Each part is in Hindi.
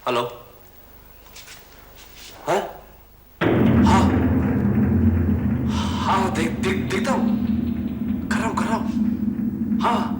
हेलो। हाँ हाँ हाँ, देखता हूँ, कर रहा हूँ। हाँ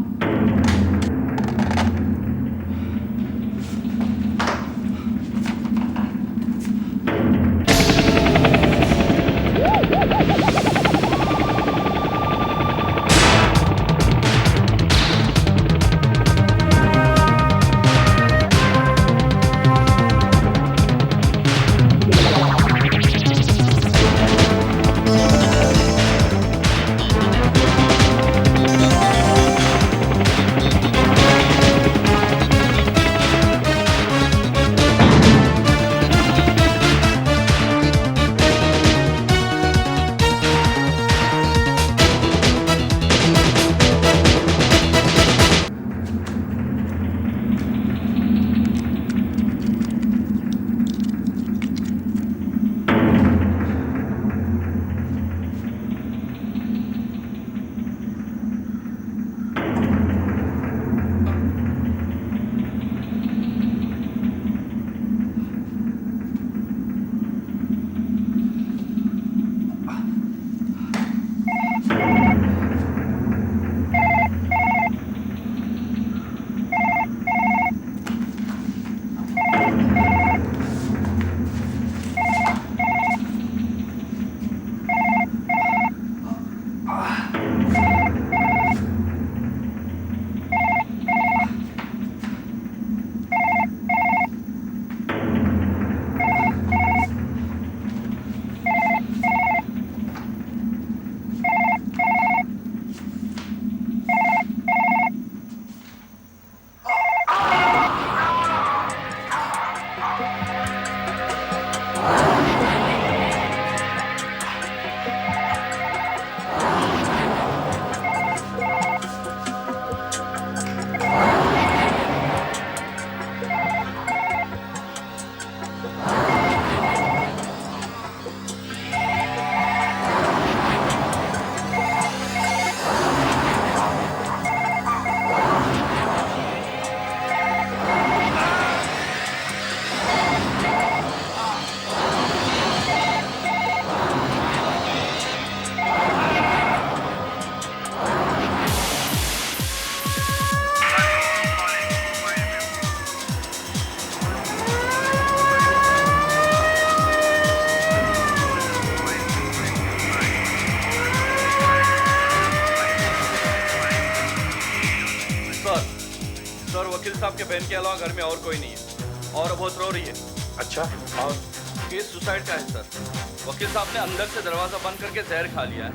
सर, वकील साहब के बहन के अलावा घर में और कोई नहीं है और बहुत रो रही है। अच्छा। और केस सुसाइड का है सर। वकील साहब ने अंदर से दरवाजा बंद करके जहर खा लिया है।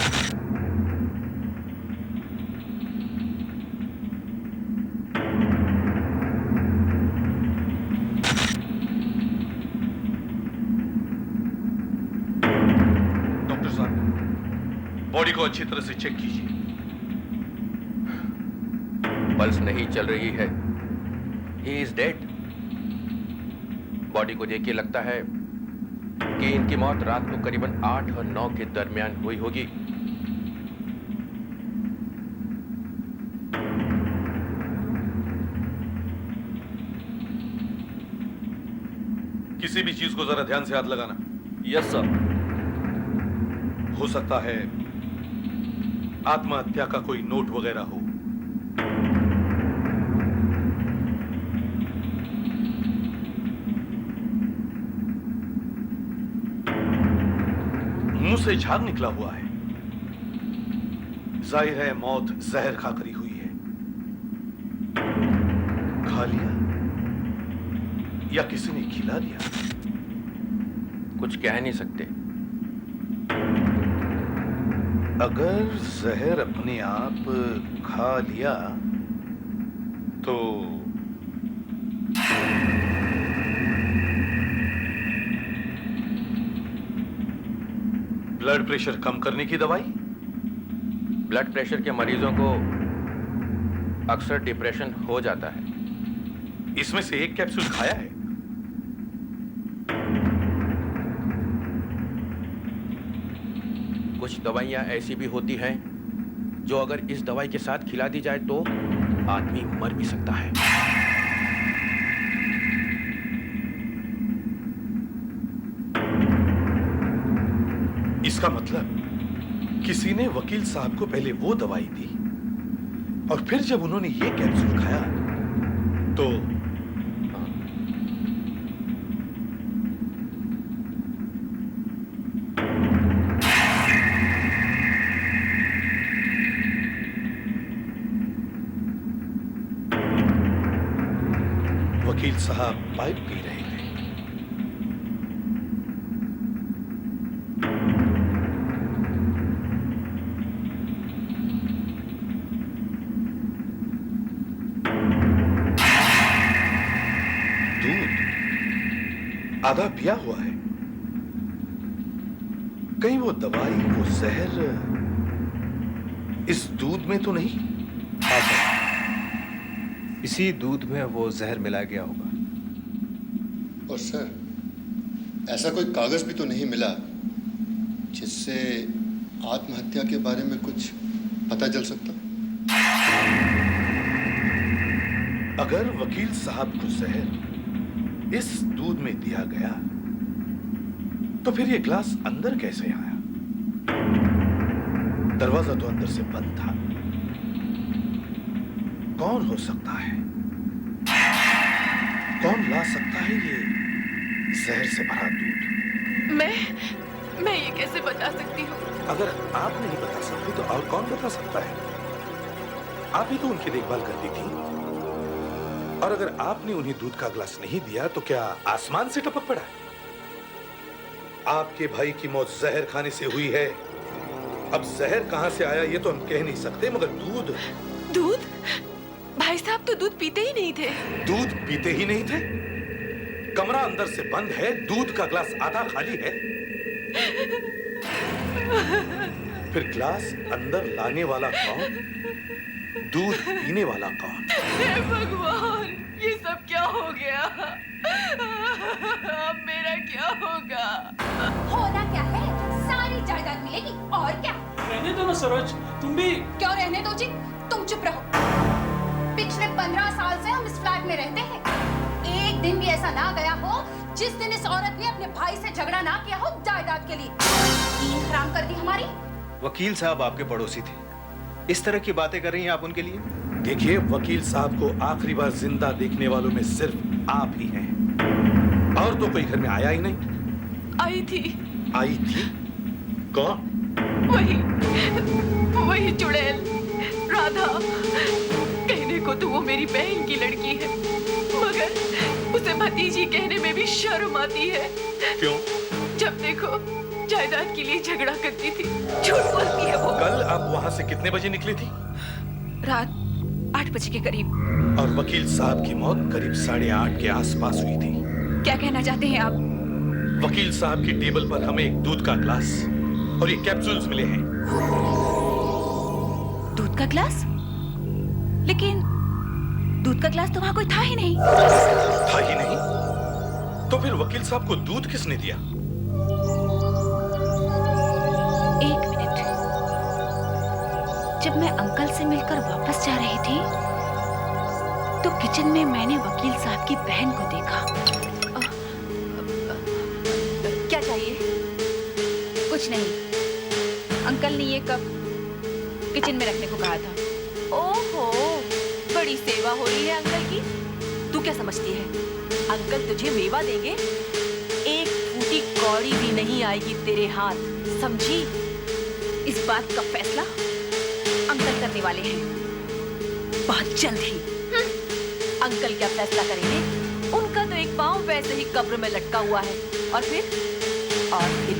डॉक्टर साहब, बॉडी को अच्छी तरह से चेक कीजिए। पल्स नहीं चल रही है। He is dead. बॉडी को देख के लगता है कि इनकी मौत रात को करीबन 8 और 9 के दरमियान हुई होगी। किसी भी चीज को जरा ध्यान से हाथ लगाना। Yes sir. हो सकता है आत्महत्या का कोई नोट वगैरह हो। मुंह से झाग निकला हुआ है। जाहिर है मौत जहर खाकर ही हुई है। खा लिया या किसी ने खिला दिया? कुछ कह नहीं सकते। अगर जहर अपने आप खा लिया तो ब्लड प्रेशर कम करने की दवाई। ब्लड प्रेशर के मरीजों को अक्सर डिप्रेशन हो जाता है। इसमें से एक कैप्सूल खाया है? कुछ दवाइयां ऐसी भी होती हैं जो अगर इस दवाई के साथ खिला दी जाए तो आदमी मर भी सकता है। इसका मतलब किसी ने वकील साहब को पहले वो दवाई दी और फिर जब उन्होंने ये कैप्सूल खाया तो वकील साहब पाइप पी रहे थे। दूध आधा पिया हुआ है। कहीं वो दवाई, वो जहर इस दूध में तो नहीं? हाँ सर, इसी दूध में वो जहर मिलाया गया होगा। और सर, ऐसा कोई कागज भी तो नहीं मिला जिससे आत्महत्या के बारे में कुछ पता चल सकता? अगर वकील साहब को जहर इस दूध में दिया गया तो फिर ये ग्लास अंदर कैसे आया? दरवाजा तो अंदर से बंद था। कौन हो सकता है? कौन ला सकता है ये जहर से भरा दूध? मैं ये कैसे बता सकती हूँ? अगर आप नहीं बता सकती तो और कौन बता सकता है? आप ही तो उनकी देखभाल करती थी। और अगर आपने उन्हें दूध का गिलास नहीं दिया तो क्या आसमान से टपक पड़ा? आपके भाई की मौत जहर खाने से हुई है। अब जहर कहां से आया ये तो हम कह नहीं सकते, मगर दूध? भाई साहब तो दूध पीते ही नहीं थे। दूध पीते ही नहीं थे? कमरा अंदर से बंद है, दूध का गिलास आधा खाली है। फिर गिलास अंदर लाने वाला कौन? दूध पीने वाला कौन? हे भगवान, ये सब क्या हो गया? अब मेरा क्या होगा? होना क्या है? सारी जायदाद मिलेगी और क्या? रहने दो ना सरोज, तुम भी। क्यों रहने दो जी? तुम चुप रहो। पिछले 15 साल से हम इस फ्लैट में रहते हैं। एक दिन भी ऐसा ना गया हो जिस दिन इस औरत ने अपने भाई से झगड़ा ना किया हो जायदाद के लिए। नींद हराम कर दी हमारी। वकील साहब आपके पड़ोसी थे, इस तरह की बातें कर रही हैं आप उनके लिए? देखिए, वकील साहब को आखिरी बार जिंदा देखने वालों में सिर्फ आप ही हैं। और तो कोई घर में आया ही नहीं। आई थी। आई थी? कौन? वही चुड़ैल, राधा। कहने को तो वो मेरी बहन की लड़की है, मगर उसे भतीजी कहने में भी शर्म आती है। क्यों? जब देखो जायदाद के लिए झगड़ा करती थी। झूठ बोलती है वो। कल आप वहां से कितने बजे निकली थी? रात 8 बजे के करीब। और वकील साहब की मौत करीब 8:30 के आसपास हुई थी। क्या कहना चाहते हैं आप? वकील साहब की टेबल पर हमें एक दूध का ग्लास और ये कैप्सूल्स मिले हैं। दूध का ग्लास? लेकिन दूध का ग्लास तो वहां कोई था ही नहीं। था ही नहीं? तो फिर वकील साहब को दूध किसने दिया? एक मिनट। जब मैं अंकल से मिलकर वापस जा रही थी तो किचन में मैंने वकील साहब की बहन को देखा। क्या चाहिए? कुछ नहीं। अंकल ने ये कप किचन में रखने को कहा था। ओहो, बड़ी सेवा हो रही है अंकल की। तू क्या समझती है अंकल तुझे मेवा देंगे? एक फूटी कौड़ी भी नहीं आएगी तेरे हाथ, समझी? इस बात का फैसला अंकल करने वाले हैं, बहुत जल्द ही। अंकल क्या फैसला करेंगे? उनका तो एक पांव वैसे ही कब्र में लटका हुआ है। और फिर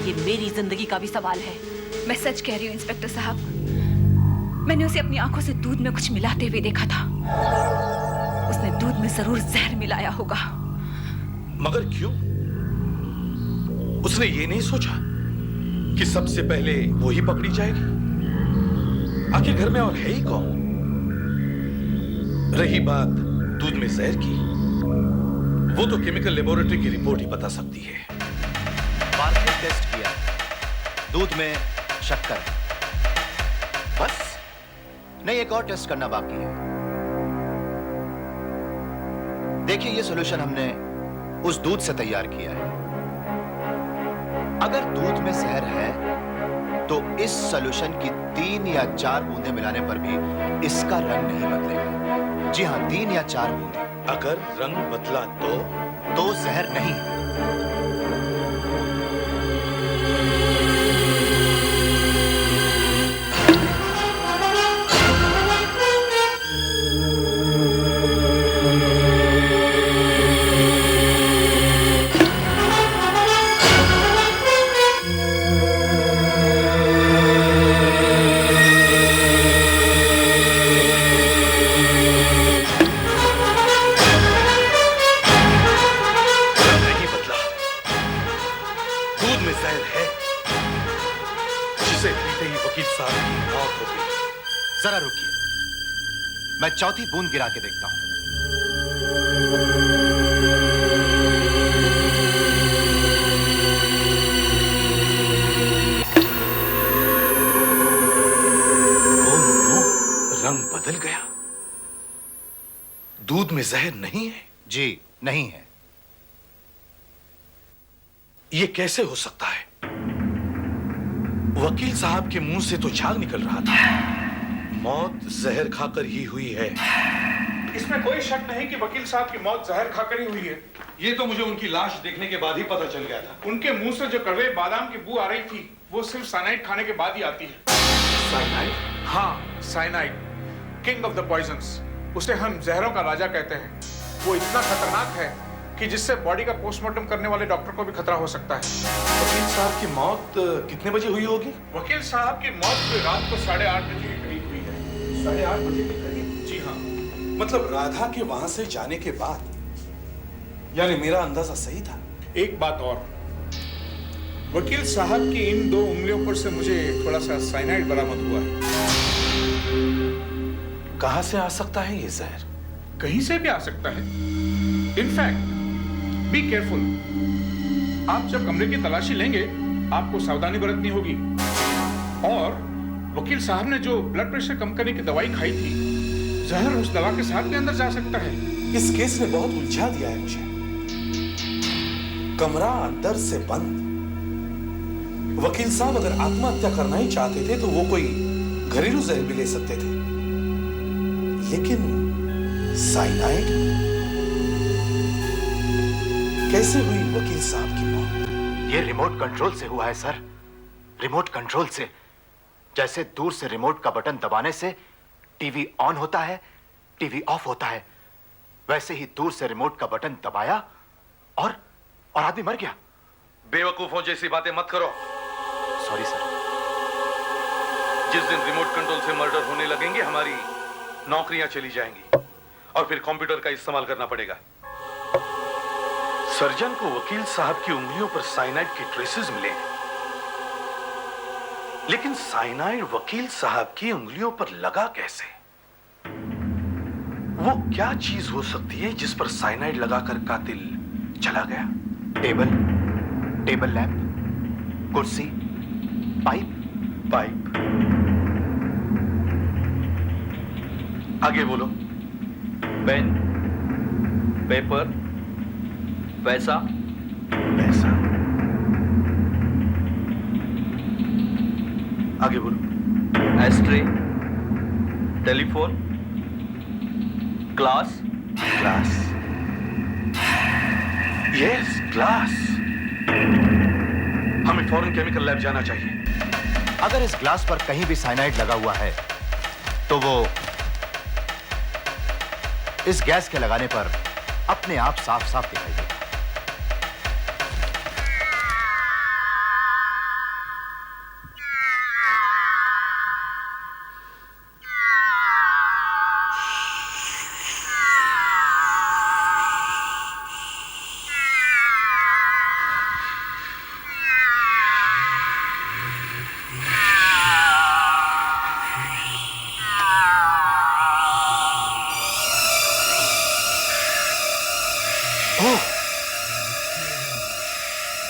ये मेरी जिंदगी का भी सवाल है। मैं सच कह रही हूँ इंस्पेक्टर साहब, मैंने उसे अपनी आंखों से दूध में कुछ मिलाते हुए देखा था। उसने दूध में जरूर जहर मिलाया होगा। मगर क्यों? उसने ये नहीं सोचा कि सबसे पहले वो ही पकड़ी जाएगी? आखिर घर में और है ही कौन? रही बात दूध में जहर की, वो तो केमिकल लेबोरेटरी की रिपोर्ट ही बता सकती है। बारकोड टेस्ट किया, दूध में शक्कर है। बस? नहीं, एक और टेस्ट करना बाकी है। देखिए, ये सॉल्यूशन हमने उस दूध से तैयार किया है। अगर दूध में जहर है तो इस सॉल्यूशन की 3 या 4 बूंदें मिलाने पर भी इसका रंग नहीं बदलेगा। जी हाँ, 3 या 4 बूंदें। अगर रंग बदला तो जहर नहीं। जरा रुकिए, मैं चौथी बूंद गिरा के देखता हूं। ओह नो, रंग बदल गया। दूध में जहर नहीं है। जी नहीं है। यह कैसे हो सकता है? वकील साहब के मुंह से तो झाग निकल रहा था। मौत जहर खाकर ही हुई है। इसमें कोई शक नहीं कि वकील साहब की मौत जहर खाकर ही हुई है। ये तो मुझे उनकी लाश देखने के बाद ही पता चल गया था। उनके मुंह से जो कड़वे बादाम की बू आ रही थी, वो सिर्फ साइनाइड खाने के बाद ही आती है। साइनाइड? हाँ, cyanide, king of the poisons. उसे हम जहरों का राजा कहते हैं। वो इतना खतरनाक है कि जिससे बॉडी का पोस्टमार्टम करने वाले डॉक्टर को भी खतरा हो सकता है। वकील साहब की मौत कितने बजे हुई होगी? वकील साहब की मौत रात को 8:30 बजे के करीब हुई है। 8:30 बजे के करीब? जी हाँ। मतलब राधा के वहां से जाने के बाद? यानी मेरा अंदाजा सही था। एक बात और, वकील साहब की इन 2 उंगलियों पर से मुझे थोड़ा सा साइनाइड बरामद हुआ है। कहां से आ सकता है ये जहर? कहीं से भी आ सकता है। In fact be careful. आप जब कमरे की तलाशी लेंगे, आपको सावधानी बरतनी होगी। और वकील साहब ने जो ब्लड प्रेशर कम करने की दवाई खाई थी, जहर उस दवा के साथ भी अंदर जा सकता है। इस केस ने बहुत उलझा दिया है मुझे। कमरा अंदर से बंद। वकील साहब अगर आत्महत्या करना ही चाहते थे तो वो कोई घरेलू जहर भी ले सकते थे, लेकिन साइनाइड? कैसे हुई वकील साहब की मौत? ये रिमोट कंट्रोल से हुआ है सर। रिमोट कंट्रोल से। जैसे दूर से रिमोट का बटन दबाने से टीवी ऑन होता है, टीवी ऑफ होता है, वैसे ही दूर से रिमोट का बटन दबाया और आदमी मर गया। बेवकूफों जैसी बातें मत करो। Sorry sir. जिस दिन रिमोट कंट्रोल से मर्डर होने लगेंगे, हमारी नौकरियां चली जाएंगी और फिर कंप्यूटर का इस्तेमाल करना पड़ेगा। सर्जन को वकील साहब की उंगलियों पर साइनाइड के ट्रेसेस मिले, लेकिन साइनाइड वकील साहब की उंगलियों पर लगा कैसे? वो क्या चीज हो सकती है जिस पर साइनाइड लगाकर कातिल चला गया? टेबल लैंप, कुर्सी, पाइप। आगे बोलो। पेन, पेपर, पैसा। आगे बोलो। Ashtray, telephone, glass. Yes, glass. हमें फौरन केमिकल लैब जाना चाहिए। अगर इस ग्लास पर कहीं भी साइनाइड लगा हुआ है तो वो इस गैस के लगाने पर अपने आप साफ साफ दिखाई देगा।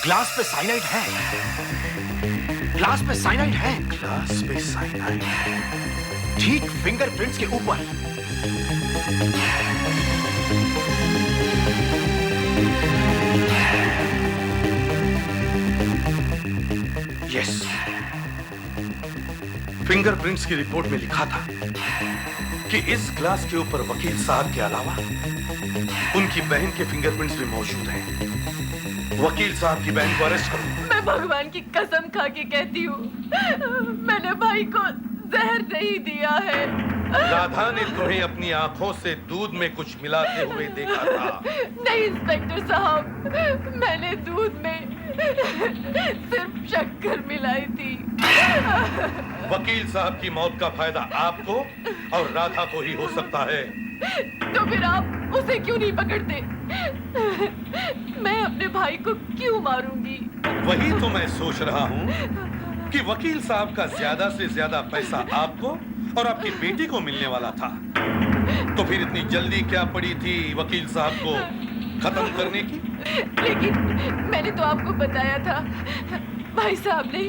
ग्लास पे साइनाइड है। ग्लास पे साइनाइड है। ग्लास पे साइनाइड है। ठीक फिंगरप्रिंट्स के ऊपर। यस, फिंगरप्रिंट्स की रिपोर्ट में लिखा था कि इस ग्लास के ऊपर वकील साहब के अलावा उनकी बहन के फिंगरप्रिंट्स भी मौजूद हैं। वकील साहब की बहन को अरेस्ट करो। मैं भगवान की कसम खा के कहती हूँ, मैंने भाई को जहर नहीं दिया है। राधा ने तुम्हें अपनी आंखों से दूध में कुछ मिलाते हुए देखा था। नहीं इंस्पेक्टर साहब, मैंने दूध में सिर्फ शक्कर मिलाई थी। वकील साहब की मौत का फायदा आपको और राधा को ही हो सकता है। तो फिर आप उसे क्यों नहीं पकड़ते? मैं अपने भाई को क्यों मारूंगी? वही तो मैं सोच रहा हूँ कि वकील साहब का ज्यादा से ज्यादा पैसा आपको और आपकी बेटी को मिलने वाला था। तो फिर इतनी जल्दी क्या पड़ी थी वकील साहब को खत्म करने की? लेकिन मैंने तो आपको बताया था, भाई साहब ने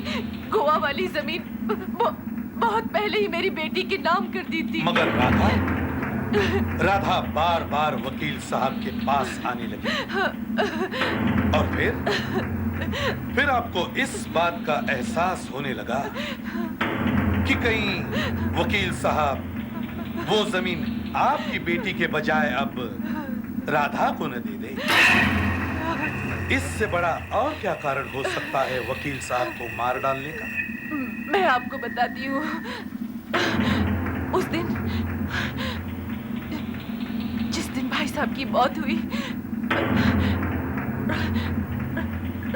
गोवा वाली जमीन बहुत पहले ही मेरी बेटी के नाम कर दी थी। मगर राधा बार बार वकील साहब के पास आने लगी और फिर आपको इस बात का एहसास होने लगा कि कहीं वकील साहब वो जमीन आपकी बेटी के बजाय अब राधा को न दे दे। इससे बड़ा और क्या कारण हो सकता है वकील साहब को मार डालने का? मैं आपको बताती हूँ। उस दिन जिस दिन भाई साहब की मौत हुई,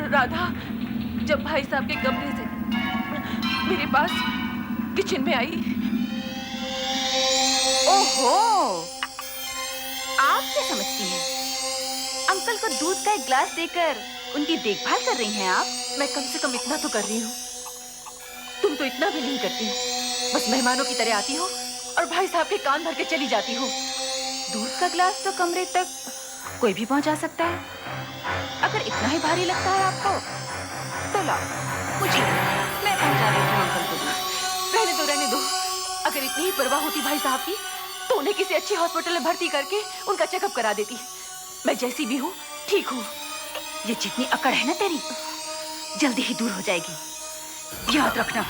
राधा जब भाई साहब के कमरे से मेरे पास किचन में आई। ओहो, आप क्या समझती हैं? अंकल को दूध का एक ग्लास देकर उनकी देखभाल कर रही हैं आप? मैं कम से कम इतना तो कर रही हूँ। तुम तो इतना भी नहीं करती, बस मेहमानों की तरह आती हो और भाई साहब के कान भर के चली जाती हो। दूध का ग्लास तो कमरे तक कोई भी पहुंचा सकता है। अगर इतना ही भारी लगता है आपको तो लाओ, मुझे मैं पहुंचा देती हूँ अंकल को दूध। रहने दो। अगर इतनी ही परवाह होती भाई साहब की तो उन्हें किसी अच्छी हॉस्पिटल में भर्ती करके उनका चेकअप करा देती। मैं जैसी भी हूँ ठीक हूँ। ये जितनी अकड़ है ना तेरी, जल्दी ही दूर हो जाएगी। याद रखना,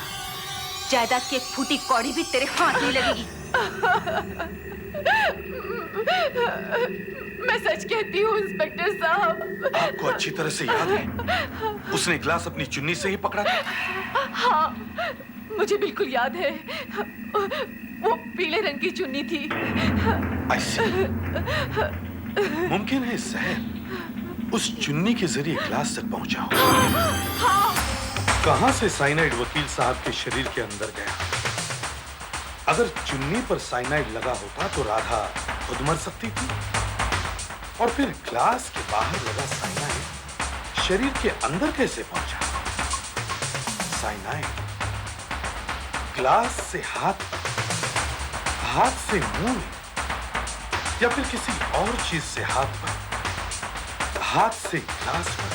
जायदाद की एक फूटी कौड़ी भी तेरे हाथ नहीं लगेगी। मैं सच कहती हूँ इंस्पेक्टर साहब। आपको अच्छी तरह से याद है उसने ग्लास अपनी चुन्नी से ही पकड़ा था? हाँ, मुझे बिल्कुल याद है। वो पीले रंग की चुन्नी थी। मुमकिन है जहर उस चुन्नी के जरिए ग्लास तक पहुंचा हो। हाँ। कहां से साइनाइड वकील साहब के शरीर के अंदर गया? अगर चुन्नी पर साइनाइड लगा होता तो राधा खुद मर सकती थी, और फिर ग्लास के बाहर लगा साइनाइड शरीर के अंदर कैसे पहुंचा? साइनाइड ग्लास से हाथ से मुंह में, या फिर किसी और चीज से हाथ से ग्लास पर,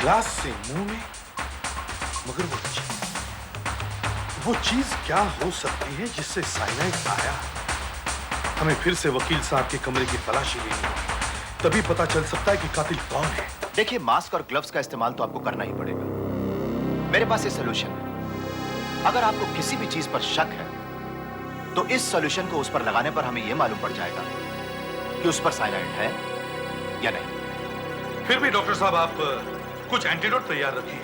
ग्लास से मुंह में। मगर वो चीज क्या हो सकती है जिससे साइनाइड आया? हमें फिर से वकील साहब के कमरे की तलाशी लेनी होगी, तभी पता चल सकता है कि कातिल कौन है। देखिए, मास्क और ग्लव्स का इस्तेमाल तो आपको करना ही पड़ेगा। मेरे पास ये सॉल्यूशन है। अगर आपको किसी भी चीज पर शक है तो इस सॉल्यूशन को उस पर लगाने पर हमें यह मालूम पड़ जाएगा कि उस पर साइनाइड है या नहीं। फिर भी डॉक्टर साहब, आप कुछ एंटीडोट तैयार रखिए,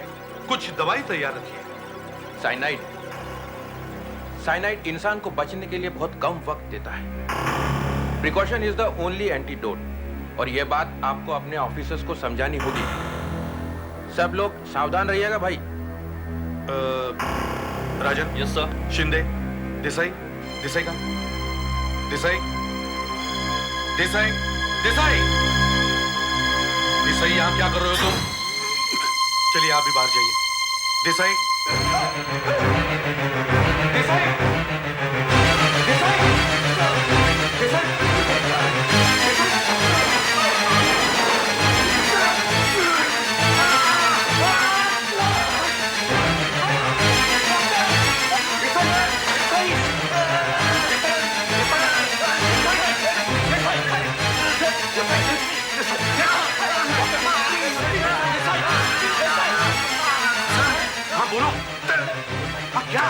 कुछ दवाई तैयार रखिए। साइनाइड इंसान को बचने के लिए बहुत कम वक्त देता है। Precaution is the only antidote, और यह बात आपको अपने ऑफिसर्स को समझानी होगी। सब लोग सावधान रहिएगा भाई। राजन। Yes sir. शिंदे, देसाई का देसाई यहाँ क्या कर रहे हो तुम? चलिए आप भी बाहर जाइए। देसाई हाँ बोलो। क्या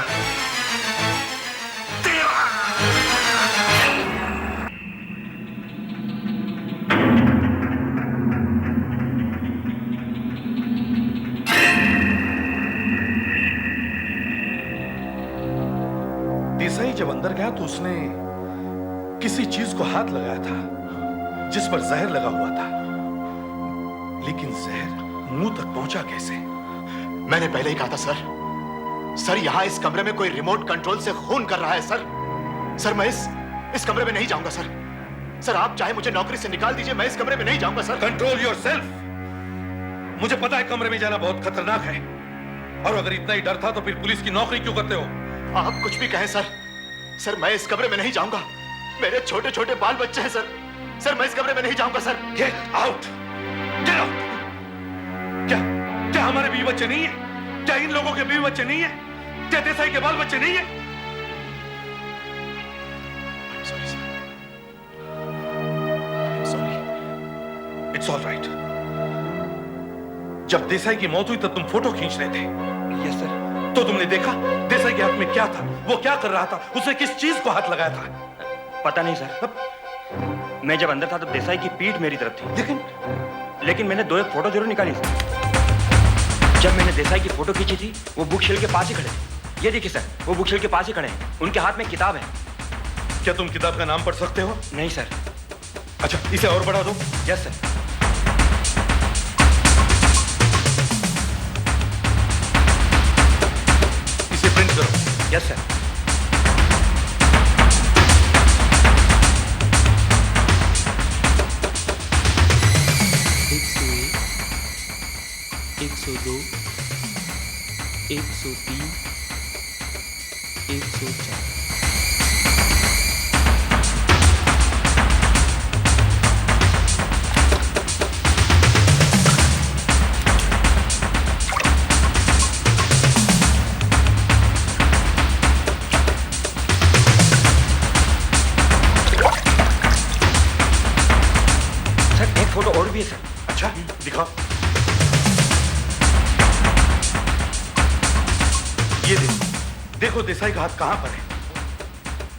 तो उसने किसी चीज को हाथ लगाया था जिस पर जहर लगा हुआ था, लेकिन जहर मुंह तक पहुंचा कैसे? मैंने पहले ही कहा था सर। सर, यहां इस कमरे में कोई रिमोट कंट्रोल से खून कर रहा है सर। सर, मैं इस कमरे में नहीं जाऊंगा सर। सर, आप चाहे मुझे नौकरी से निकाल दीजिए, मैं इस कमरे में नहीं जाऊंगा सर। Control yourself. मुझे पता है कमरे में जाना बहुत खतरनाक है, और अगर इतना ही डर था तो फिर पुलिस की नौकरी क्यों करते हो? आप कुछ भी कहें सर। सर, मैं इस कमरे में नहीं जाऊंगा। मेरे छोटे छोटे बाल बच्चे हैं सर। सर, मैं इस कमरे में नहीं जाऊंगा sir. Get out, get out. क्या क्या हमारे बीवी बच्चे नहीं है? क्या इन लोगों के बीवी बच्चे नहीं है? क्या देसाई के बाल बच्चे नहीं है? I'm sorry, sir. I'm sorry. It's all right. जब देसाई की मौत हुई तब तुम फोटो खींच रहे थे। Yes sir. तो तुमने देखा देसाई के हाथ में क्या था? वो क्या कर रहा था? उसने किस चीज को हाथ लगाया था? पता नहीं सर। मैं जब अंदर था तो देसाई की पीठ मेरी तरफ थी, लेकिन मैंने दो एक फोटो जरूर निकाली सर। जब मैंने देसाई की फोटो खींची थी वो बुक शेल्फ के पास ही खड़े। ये देखिए सर, वो बुक शेल्फ के पास ही खड़े हैं। उनके हाथ में किताब है। क्या तुम किताब का नाम पढ़ सकते हो? नहीं सर। अच्छा, इसे और बढ़ा दो। Yes sir. इसे प्रिंट करो। Yes sir. फोटो और भी है सर। अच्छा, दिखाओ। ये देखो, देखो देसाई का हाथ कहां पर है?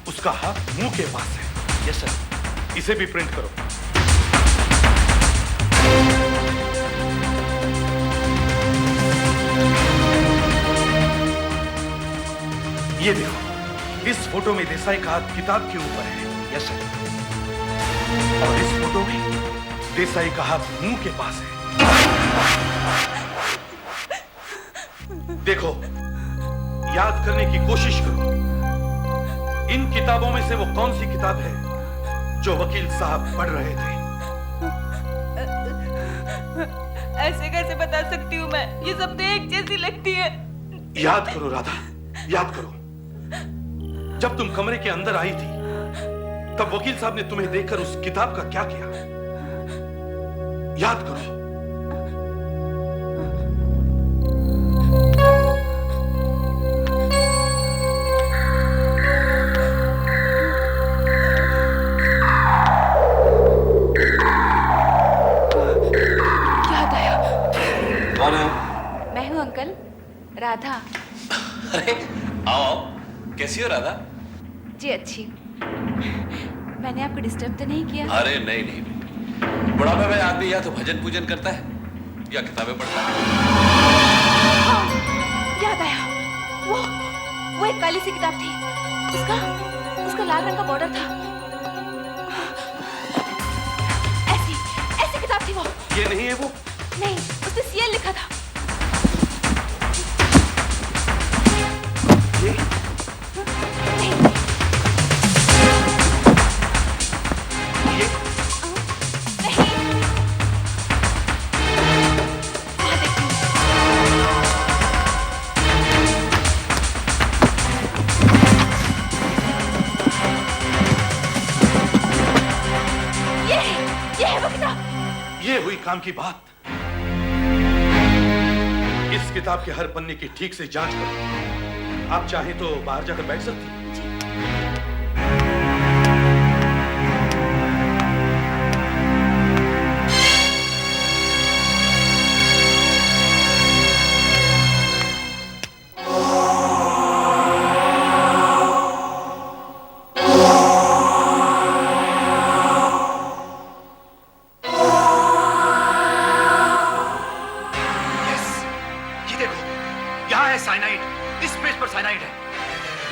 उसका हाथ मुंह के पास है। Yes sir. इसे भी प्रिंट करो। ये देखो, इस फोटो में देसाई का हाथ किताब के ऊपर है। Yes sir. और इस फोटो में देसाई का हाथ मुंह के पास है। देखो, याद करने की कोशिश करो, इन किताबों में से वो कौन सी किताब है जो वकील साहब पढ़ रहे थे? ऐसे कैसे बता सकती हूँ मैं? ये सब तो एक जैसी लगती है। याद करो राधा, याद करो। जब तुम कमरे के अंदर आई थी तब वकील साहब ने तुम्हें देखकर उस किताब का क्या किया? याद करो। याद आया। कौन है? मैं हूँ अंकल, राधा। अरे आओ, कैसी हो राधा? जी अच्छी। मैंने आपको डिस्टर्ब तो नहीं किया? अरे नहीं नहीं, बुढ़ापे में आदमी या तो भजन पूजन करता है या किताबें पढ़ता है। हाँ, याद आया। वो एक काली सी किताब थी। उसका लाल रंग का बॉर्डर था। ऐसी किताब थी वो। ये नहीं है वो? नहीं, उसमें सीएल लिखा था। ये? नहीं। ये? नहीं। वहाँ देखिए। ये है वो किताब। ये हुई काम की बात। इस किताब के हर पन्ने की ठीक से जांच करो। आप चाहें तो बाहर जाकर बैठ सकती हैं।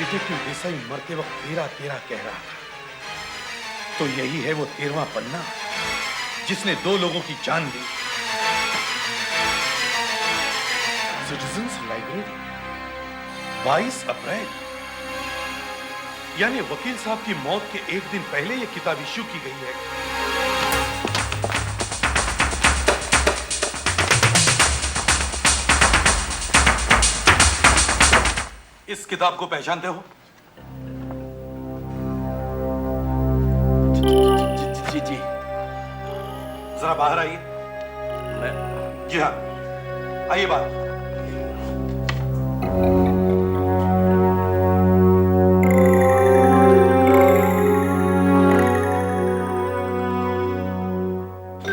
डिटेक्टिव देसाई मरते वक्त 13-13 कह रहा था, तो यही है वो 13वां पन्ना जिसने 2 लोगों की जान ली। सिटीजन्स लाइब्रेरी, 22 अप्रैल, यानी वकील साहब की मौत के 1 दिन पहले यह किताब इश्यू की गई है। इस किताब को पहचानते हो? जी। जरा बाहर आइए। जी हाँ, आइए बाहर।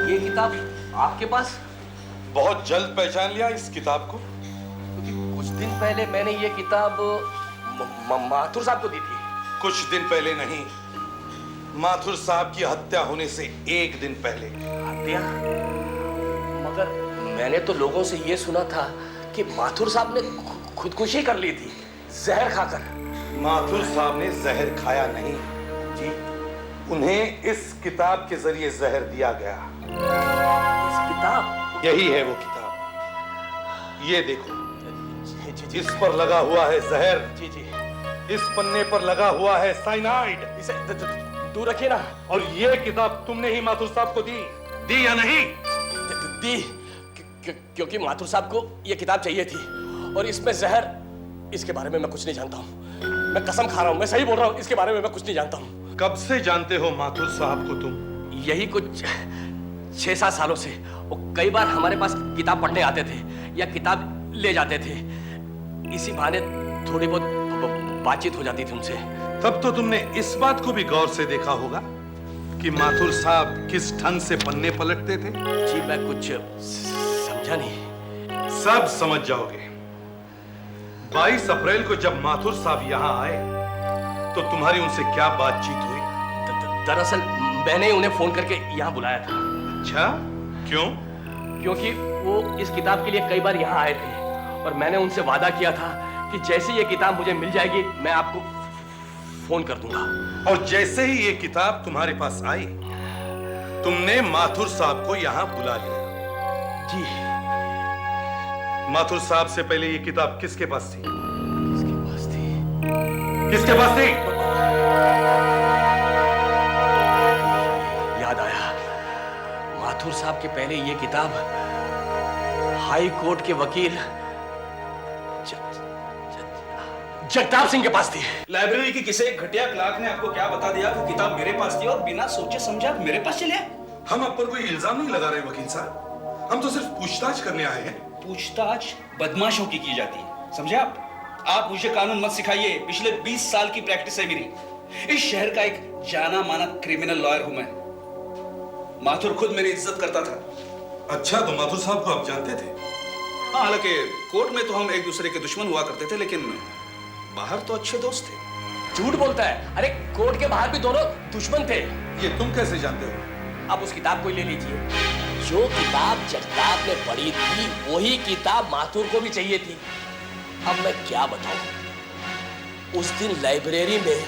ये किताब आपके पास? बहुत जल्द पहचान लिया इस किताब को? क्योंकि कुछ दिन पहले मैंने ये किताब माथुर साहब को दी थी। कुछ दिन पहले नहीं, माथुर साहब की हत्या होने से 1 दिन पहले। हत्या? मगर मैंने तो लोगों से ये सुना था कि माथुर साहब ने खुदकुशी कर ली थी, जहर खाकर। माथुर साहब ने जहर खाया नहीं जी, उन्हें इस किताब के जरिए जहर दिया गया। इस किताब? यही है वो किताब। ये देखो, जी। इस पर लगा हुआ है जहर। जी। इस पन्ने पर लगा हुआ है साइनाइड। इसे दूर रखिए ना। और ये किताब तुमने ही माथुर साहब को दी या नहीं? दी, क्योंकि माथुर साहब को ये किताब चाहिए थी और इसमें जहर, इसके बारे में मैं कुछ नहीं जानता हूँ। मैं कसम खा रहा हूँ, मैं सही बोल रहा हूँ, इसके बारे में मैं कुछ नहीं जानता हूँ। कब से जानते हो माथुर साहब को तुम? यही कुछ 6-7 सालों से। वो कई बार हमारे पास किताब पढ़ने आते थे या किताब ले जाते थे। इसी बहाने थोड़ी बहुत बातचीत हो जाती थी उनसे। तब तो तुमने इस बात को भी गौर से देखा होगा कि माथुर साहब किस ढंग से पन्ने पलटते थे। जी मैं कुछ समझा नहीं। सब समझ जाओगे। 22 अप्रैल को जब माथुर साहब यहाँ आए तो तुम्हारी उनसे क्या बातचीत हुई? दरअसल मैंने उन्हें फोन करके यहाँ बुलाया था। अच्छा, क्यों? क्योंकि वो इस किताब के लिए कई बार यहाँ आए थे और मैंने उनसे वादा किया था कि जैसे ये किताब मुझे मिल जाएगी मैं आपको फोन कर दूंगा। और जैसे ही ये किताब तुम्हारे पास आई, तुमने माथुर साहब को यहाँ बुला लिया। जी। माथुर साहब से पहले ये किताब किसके पास थी? किसके पास थी? किसके पास थी? याद आया, माथुर साहब के पहले ये किताब हाई कोर्ट के वकील जगताप सिंह के पास थी। लाइब्रेरी की किसी घटिया क्लार्क ने आपको क्या बता दिया कि किताब मेरे पास थी और बिना सोचे समझे आप मेरे पास चले आए? हम आप पर कोई इल्जाम नहीं लगा रहे वकील साहब, हम तो सिर्फ पूछताछ करने आए हैं। पूछताछ बदमाशों की जाती है, समझे आप मुझे कानून मत सिखाइए। पिछले 20 साल की प्रैक्टिस है मेरी। इस शहर का एक जाना माना क्रिमिनल लॉयर हूं मैं। माथुर खुद मेरी इज्जत करता था। अच्छा, तो माथुर साहब को आप जानते थे? हाँ, हालांकि कोर्ट में तो हम एक दूसरे के दुश्मन हुआ करते थे, लेकिन बाहर तो अच्छे दोस्त थे। झूठ बोलता है। अरे कोर्ट के बाहर भी दोनों दुश्मन थे। ये तुम कैसे जानते हो? अब उस किताब को ही ले लीजिए। जो किताब जगताप ने पढ़ी थी वही किताब माथुर को भी चाहिए थी। अब मैं क्या बताऊं, उस दिन लाइब्रेरी में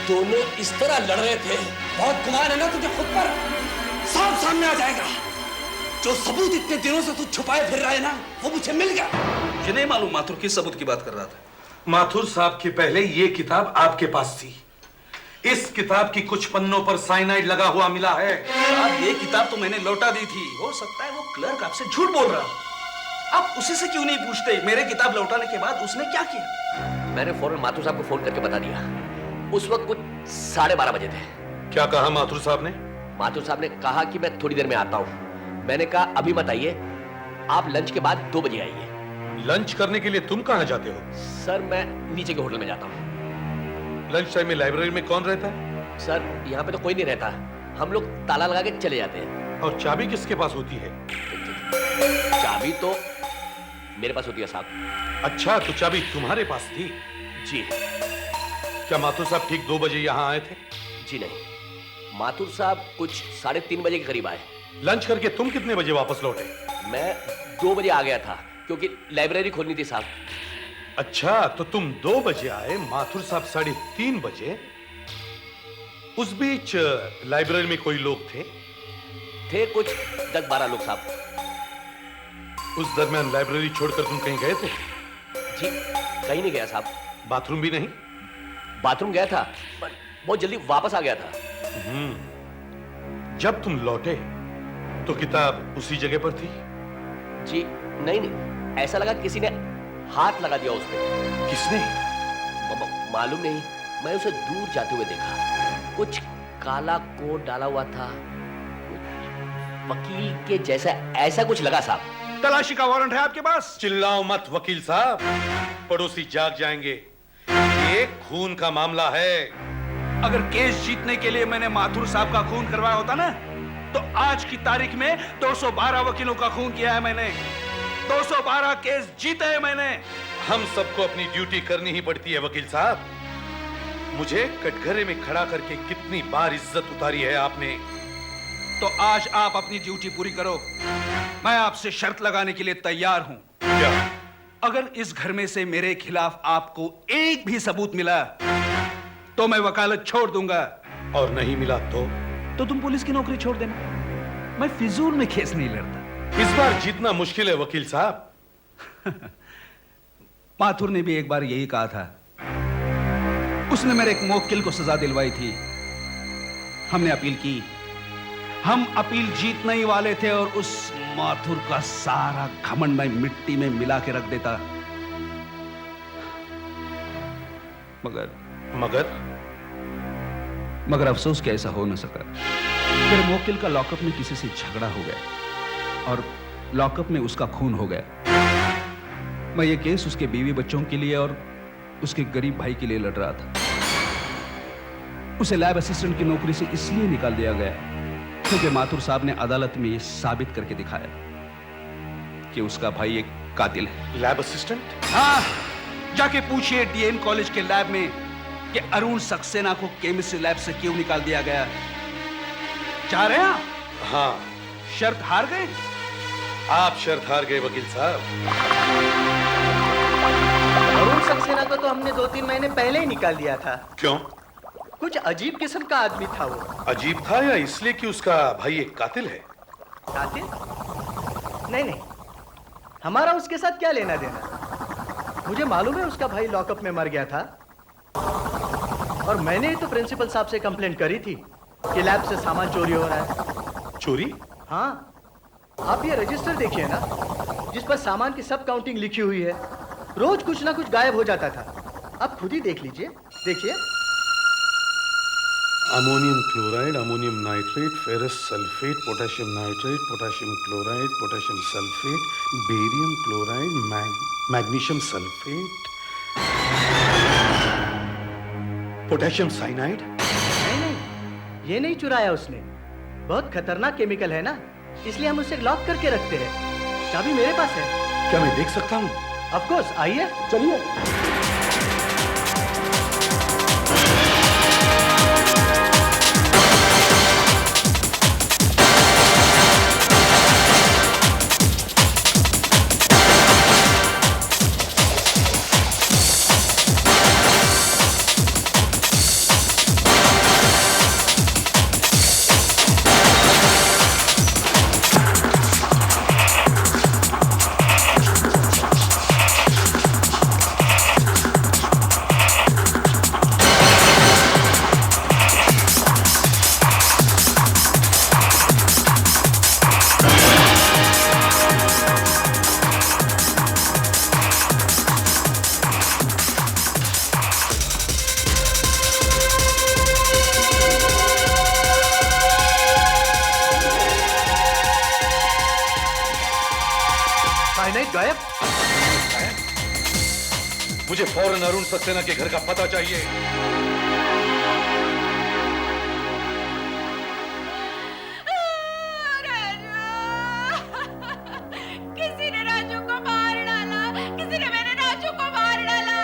दोनों इस तरह लड़ रहे थे। बहुत गुमान है ना तुझे खुद पर? साफ सामने आ जाएगा। जो सबूत इतने दिनों से तू छुपाए फिर रहा है ना, वो मुझे मिल गया। मुझे नहीं मालूम माथुर किस सबूत की बात कर रहा था। माथुर साहब के पहले ये किताब आपके पास थी। इस किताब की कुछ पन्नों पर साइनाइड लगा हुआ मिला है। साहब, ये किताब तो मैंने लौटा दी थी। हो सकता है वो क्लर्क आपसे झूठ बोल रहा। आप उसी से क्यों नहीं पूछते मेरे किताब लौटाने के बाद उसने क्या किया? मैंने फौरन माथुर साहब को फोन करके बता दिया। उस वक्त कुछ 12:30 बजे थे। क्या कहा माथुर साहब ने? माथुर साहब ने कहा कि मैं थोड़ी देर में आता हूं। मैंने कहा अभी मत आइए, आप लंच के बाद 2 बजे आइए। लंच करने के लिए तुम कहां जाते हो? सर मैं नीचे के होटल में जाता हूँ। लंच टाइम में लाइब्रेरी में कौन रहता है? सर यहाँ पे तो कोई नहीं रहता, हम लोग ताला लगा के चले जाते हैं। और चाबी किसके पास होती है? चाबी तो मेरे पास होती है साहब। अच्छा, तो चाबी तुम्हारे पास थी? जी। क्या माथुर साहब ठीक 2 बजे यहाँ आए थे? जी नहीं, माथुर साहब कुछ 3:30 बजे के करीब आए। लंच करके तुम कितने बजे वापस लौटे? मैं 2 बजे आ गया था क्योंकि लाइब्रेरी खोलनी थी साहब। अच्छा, तो तुम 2 बजे आए, माथुर साहब 3:30 बजे। उस बीच लाइब्रेरी में कोई लोग थे कुछ 10-12 लोग साहब। उस दरमियान लाइब्रेरी छोड़कर तुम कहीं गए थे? जी कहीं नहीं गया साहब। बाथरूम भी नहीं? बाथरूम गया था, पर बहुत जल्दी वापस आ गया था। जब तुम लौटे तो किताब उसी जगह पर थी? जी नहीं, ऐसा लगा किसी ने हाथ लगा दिया उस पे। किसने? मालूम नहीं, मैं उसे दूर जाते हुए देखा। कुछ काला कोट डाला हुआ था, वकील के जैसा, ऐसा कुछ लगा साहब। तलाशी का वारंट है आपके पास? चिल्लाओ मत वकील साहब, पड़ोसी जाग जाएंगे। ये खून का मामला है। अगर केस जीतने के लिए मैंने माथुर साहब का खून करवाया होता ना, तो आज की तारीख में 212 वकीलों का खून किया है मैंने। 212 केस जीते हैं मैंने। हम सबको अपनी ड्यूटी करनी ही पड़ती है वकील साहब। मुझे कटघरे में खड़ा करके कितनी बार इज्जत उतारी है आपने। तो आज आप अपनी ड्यूटी पूरी करो। मैं आपसे शर्त लगाने के लिए तैयार हूं। क्या? अगर इस घर में से मेरे खिलाफ आपको एक भी सबूत मिला तो मैं वकालत छोड़ दूंगा। और नहीं मिला तो तुम पुलिस की नौकरी छोड़ देना। मैं फिजूल में केस नहीं लड़ता। इस बार जीतना मुश्किल है वकील साहब। माथुर ने भी एक बार यही कहा था। उसने मेरे एक मुवक्किल को सजा दिलवाई थी। हमने अपील की। हम अपील जीतने ही वाले थे और उस माथुर का सारा घमंड मैं मिट्टी में मिला के रख देता। मगर अफसोस कि ऐसा हो न सका। फिर मुवक्किल का लॉकअप में किसी से झगड़ा हो गया और लॉकअप में उसका खून हो गया। मैं ये केस उसके बीवी बच्चों के लिए और उसके गरीब भाई के लिए लड़ रहा था। उसे लैब असिस्टेंट की नौकरी से इसलिए निकाल दिया गया क्योंकि माथुर साहब ने अदालत में यह साबित करके दिखाया कि उसका भाई एक कातिल है। Lab assistant? हाँ, जाके पूछिए डीएन कॉलेज के लैब में कि अरुण सक्सेना को केमिस्ट्री लैब से क्यों निकाल दिया गया। चाह रहे हैं? हाँ। शर्त हार गए? आप शर्त हार गए वकील साहब। अरुण सक्सेना को तो हमने 2-3 महीने पहले ही निकाल दिया था। क्यों? कुछ अजीब किस्म का आदमी था वो। अजीब था या इसलिए कि उसका भाई एक कातिल है? कातिल? नहीं, हमारा उसके साथ क्या लेना देना। मुझे मालूम है उसका भाई लॉकअप में मर गया था और मैंने तो प्रिंसिपल साहब से कंप्लेंट करी थी कि लैब से सामान चोरी हो रहा है। चोरी? हाँ, आप ये रजिस्टर देखिए ना, जिस पर सामान की सब काउंटिंग लिखी हुई है। रोज कुछ ना कुछ गायब हो जाता था। आप खुद ही देख लीजिए, देखिए। Ammonium chloride, ammonium nitrate, ferrous sulphate, potassium nitrate, potassium chloride, potassium sulphate, barium chloride, magnesium sulphate, potassium cyanide. नहीं, ये नहीं चुराया उसने। बहुत खतरनाक केमिकल है ना, इसलिए हम उसे लॉक करके रखते हैं। चाबी मेरे पास है। क्या मैं देख सकता हूँ? ऑफ कोर्स, आइए, चलिए। मुझे फौरन अरुण सक्सेना के घर का पता चाहिए। किसी ने राजू को मार डाला, किसी ने मेरे राजू को मार डाला।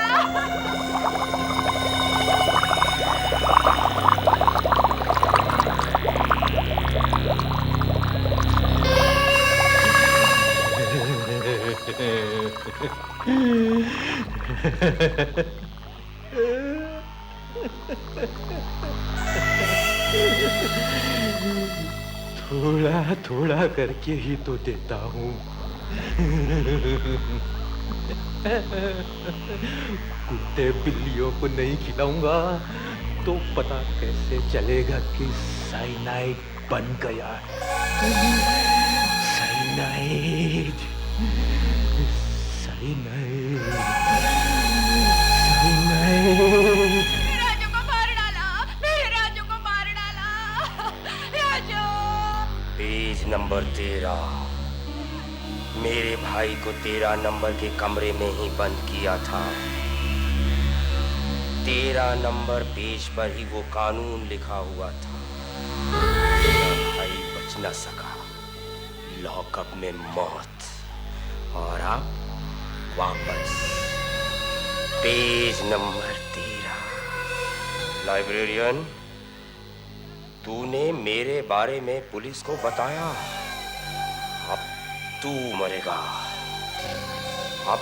थोड़ा थोड़ा करके ही तो देता हूँ। कुत्ते बिल्लियों को नहीं खिलाऊंगा तो पता कैसे चलेगा कि साइनाइड बन गया है। Cyanide, cyanide, cyanide. राजू को मार डाला, मेरे राजू को मार डाला। राजू। Page number 13। मेरे भाई को 13 नंबर के कमरे में ही बंद किया था। 13 नंबर पेज पर ही वो कानून लिखा हुआ था। मेरा भाई बच न सका, लॉकअप में मौत। और अब वापस पेज नंबर 13। लाइब्रेरियन, तूने मेरे बारे में पुलिस को बताया। अब तू मरेगा। अब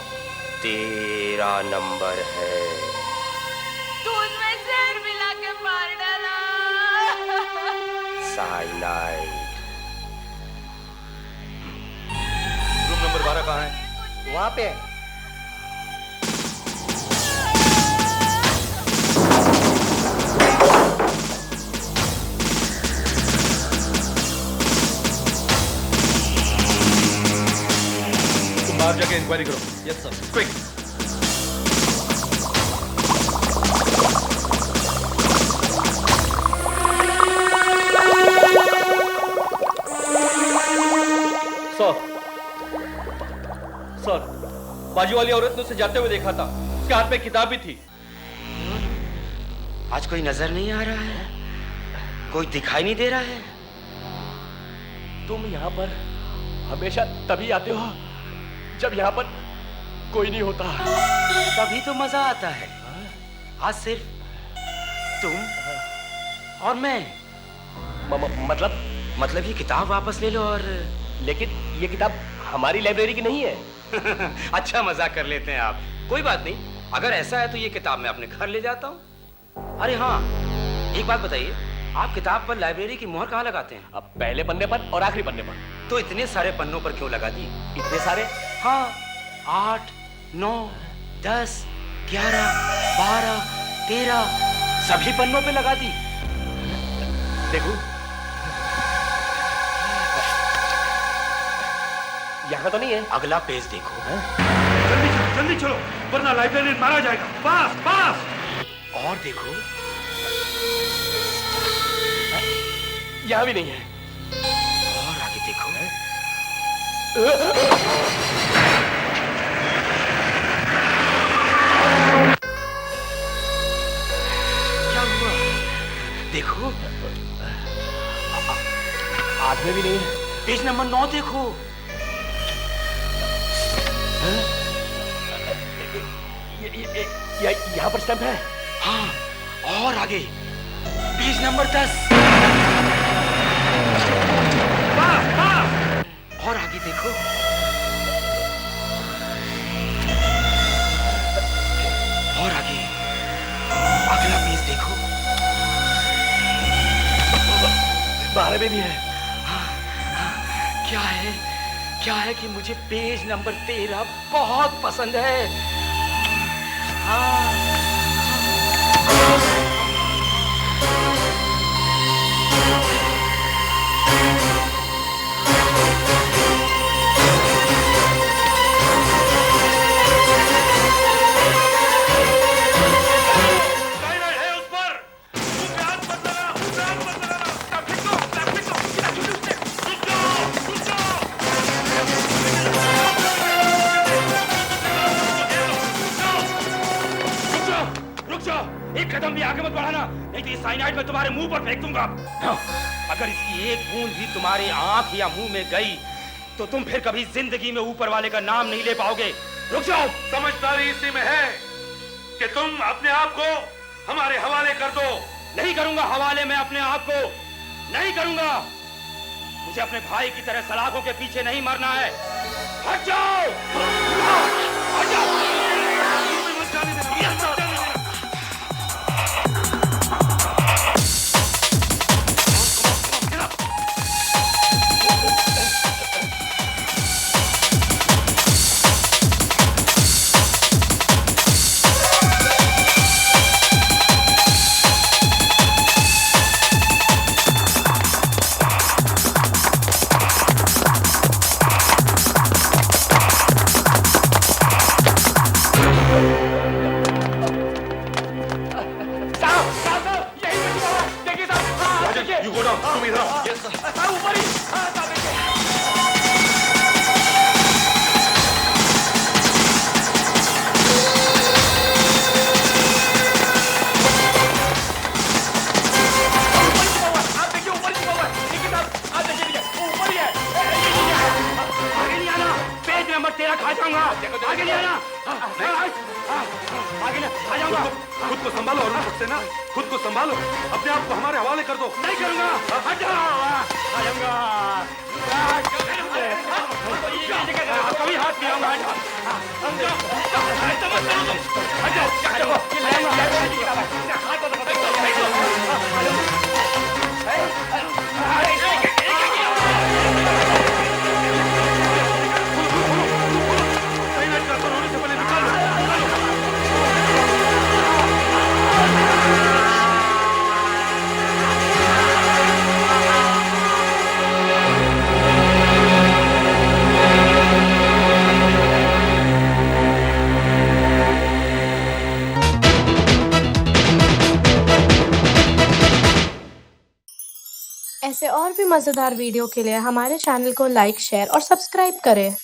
13 नंबर है। दूध में जहर मिला के मार डाला। साइनाइड। रूम नंबर 12 कहाँ है? वहाँ पे है। तुम बाहर जाके इंक्वायरी करो। Yes sir. क्विक। सर, बाजू वाली औरत ने उसे जाते हुए देखा था। उसके हाथ में किताब भी थी। आज कोई नजर नहीं आ रहा है, कोई दिखाई नहीं दे रहा है। तुम यहाँ पर हमेशा तभी आते हो जब यहाँ पर कोई नहीं होता। तभी तो मजा आता है। आज सिर्फ तुम और मैं। मतलब ये किताब वापस ले लो। और लेकिन ये किताब हमारी लाइब्रेरी की नहीं है। अच्छा मजाक कर लेते हैं आप। कोई बात नहीं, अगर ऐसा है तो ये किताब मैं अपने घर ले जाता हूँ। अरे हाँ, एक बात बताइए, आप किताब पर लाइब्रेरी की मोहर कहाँ लगाते हैं? अब पहले पन्ने पर और आखिरी पन्ने पर। तो इतने सारे पन्नों पर क्यों लगा दी? इतने सारे? हाँ, 8, 9, 10, 11, 12, 13 सभी पन्नों पे लगा दी। देखो, यहाँ तो नहीं है। अगला पेज देखो। जल्दी चलो वरना लाइब्रेरियन मारा जाएगा। पास पास। और देखो, यहाँ भी नहीं है। और आगे देखो। क्या हुआ? देखो, आठ में भी नहीं है। पेज नंबर 9 देखो। यहाँ पर स्टैम्प है। हाँ, और आगे पेज नंबर 10। और आगे देखो। और आगे अगला पेज देखो। 12 में भी है। क्या है कि मुझे पेज नंबर 13 बहुत पसंद है। हाँ। एक कदम भी आगे मत बढ़ाना, नहीं तो ये साइनाइड मैं तुम्हारे मुंह पर फेंक दूंगा। अगर इसकी एक बूंद भी तुम्हारी आंख या मुंह में गई तो तुम फिर कभी जिंदगी में ऊपर वाले का नाम नहीं ले पाओगे। रुक जाओ। समझदारी इसी में है कि तुम अपने आप को हमारे हवाले कर दो। नहीं करूंगा हवाले मैं अपने आप को, नहीं करूंगा। मुझे अपने भाई की तरह सलाखों के पीछे नहीं मरना है। हट जाओ, हट जाओ। खुद को संभालो अरुण सक्सेना, खुद को संभालो, अपने आप को हमारे हवाले कर दो। नहीं करूंगा, हट जाओ, आ जाऊंगा, कभी हाथ नहीं आऊंगा, ऐसे और भी मज़ेदार वीडियो के लिए हमारे चैनल को लाइक, शेयर और सब्सक्राइब करें।